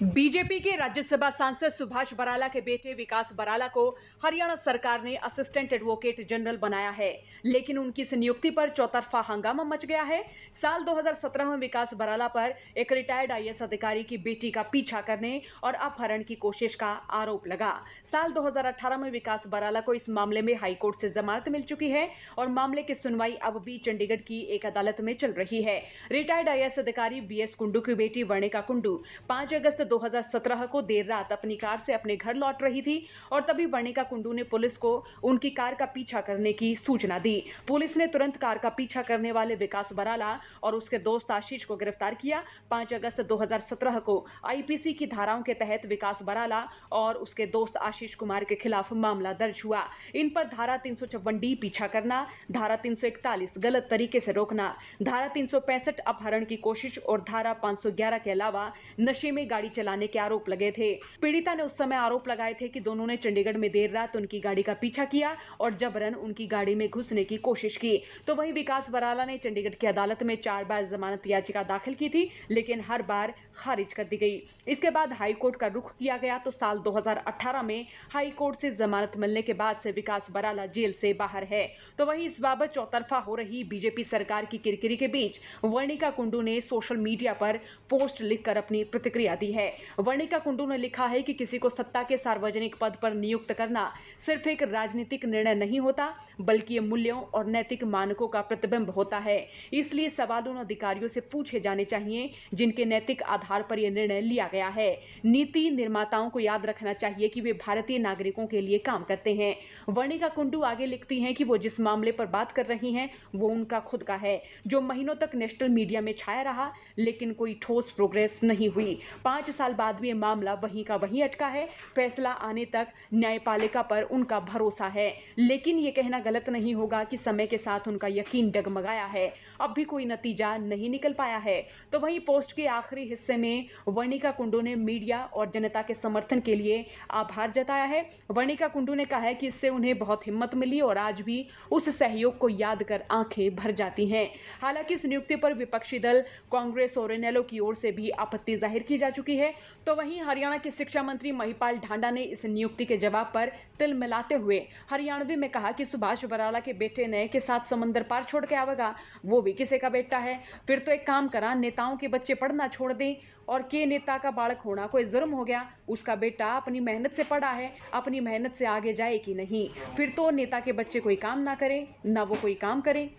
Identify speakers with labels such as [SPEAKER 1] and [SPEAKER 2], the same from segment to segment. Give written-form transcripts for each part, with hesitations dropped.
[SPEAKER 1] BJP के राज्यसभा सांसद सुभाष बराला के बेटे विकास बराला को हरियाणा सरकार ने असिस्टेंट एडवोकेट जनरल बनाया है, लेकिन उनकी इस नियुक्ति पर चौतरफा हंगामा मच गया है। साल 2017 में विकास बराला पर एक रिटायर्ड आईएएस अधिकारी की बेटी का पीछा करने और अपहरण की कोशिश का आरोप लगा। साल 2018 में विकास बराला को इस मामले में हाईकोर्ट से जमानत मिल चुकी है और मामले की सुनवाई अब भी चंडीगढ़ की एक अदालत में चल रही है। रिटायर्ड आईएएस अधिकारी बीएस कुंडू की बेटी वर्णिका कुंडू 5 अगस्त 2017 को देर रात अपनी कार से अपने घर लौट रही थी और तभी वर्णिका कुंडू ने पुलिस को उनकी कार का पीछा करने की सूचना दी। पुलिस ने तुरंत कार का पीछा करने वाले विकास बराला और उसके दोस्त आशीष को गिरफ्तार किया। 5 अगस्त 2017 को आईपीसी की धाराओं के तहत विकास बराला और उसके दोस्त आशीष कुमार के खिलाफ मामला दर्ज हुआ। इन पर धारा 356D पीछा करना, धारा 341 गलत तरीके से रोकना, धारा 365 अपहरण की कोशिश और धारा 511 के अलावा नशे में गाड़ी चलाने के आरोप लगे थे। पीड़िता ने उस समय आरोप लगाए थे कि दोनों ने चंडीगढ़ में देर रात उनकी गाड़ी का पीछा किया और जबरन उनकी गाड़ी में घुसने की कोशिश की। तो वहीं विकास बराला ने चंडीगढ़ की अदालत में 4 बार जमानत याचिका दाखिल की थी, लेकिन हर बार खारिज कर दी गई। इसके बाद हाईकोर्ट का रुख किया गया तो साल 2018 में हाईकोर्ट से जमानत मिलने के बाद से विकास बराला जेल से बाहर है। तो वहीं इस बाबत चौतरफा हो रही बीजेपी सरकार की किरकिरी के बीच वर्णिका कुंडू ने सोशल मीडिया पर पोस्ट लिखकर अपनी प्रतिक्रिया दी है। वर्णिका कुंडू ने लिखा है कि किसी को सत्ता के सार्वजनिक पद पर नियुक्त करना सिर्फ एक राजनीतिक निर्णय नहीं होता, बल्कि ये मूल्यों और नैतिक मानकों का प्रतिबिंब होता है। इसलिए सवाल उन अधिकारियों से पूछे जाने चाहिए जिनके नैतिक आधार पर यह निर्णय लिया गया है। नीति निर्माताओं को याद रखना चाहिए कि वे भारतीय नागरिकों के लिए काम करते हैं। वर्णिका कुंडू आगे लिखती हैं कि वो जिस मामले पर बात कर रही हैं वो उनका खुद का है, जो महीनों तक नेशनल मीडिया में छाया रहा, लेकिन कोई ठोस प्रोग्रेस नहीं हुई। 5 साल बाद भी ये मामला वहीं का वहीं अटका है। फैसला आने तक न्यायपालिका पर उनका भरोसा है, लेकिन ये कहना गलत नहीं होगा कि समय के साथ उनका यकीन डगमगाया है। अब भी कोई नतीजा नहीं निकल पाया है। तो वहीं पोस्ट के आखिरी हिस्से में वर्णिका कुंडू ने मीडिया और जनता के समर्थन के लिए आभार जताया है। वर्णिका कुंडू ने कहा है कि इससे उन्हें बहुत हिम्मत मिली और आज भी उस सहयोग को याद कर आंखें भर जाती हैं। हालांकि इस नियुक्ति पर विपक्षी दल कांग्रेस और इनेलो की ओर से भी आपत्ति जाहिर की जा चुकी है। तो वहीं हरियाणा के शिक्षा मंत्री महिपाल ढांडा ने इस नियुक्ति के जवाब पर तिल मिलाते हुए हरियाणवी में कहा कि सुभाष बराला के बेटे नए के साथ समंदर पार छोड़ के आवेगा, वो भी किसी का बेटा है। फिर तो एक काम करा, नेताओं के बच्चे पढ़ना छोड़ दें और के नेता का बालक होना कोई जुर्म हो गया। उसका बेटा अपनी मेहनत से पढ़ा है, अपनी मेहनत से आगे जाए कि नहीं। फिर तो नेता के बच्चे कोई काम ना करे, ना वो कोई काम करे।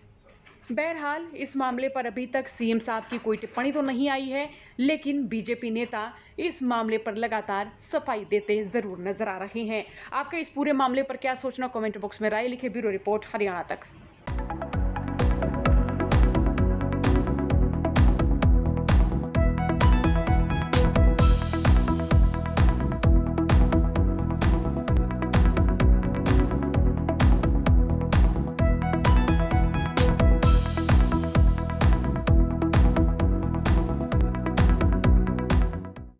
[SPEAKER 1] बहरहाल इस मामले पर अभी तक सीएम साहब की कोई टिप्पणी तो नहीं आई है, लेकिन बीजेपी नेता इस मामले पर लगातार सफाई देते जरूर नजर आ रहे हैं। आपका इस पूरे मामले पर क्या सोचना, कमेंट बॉक्स में राय लिखे। ब्यूरो रिपोर्ट, हरियाणा तक।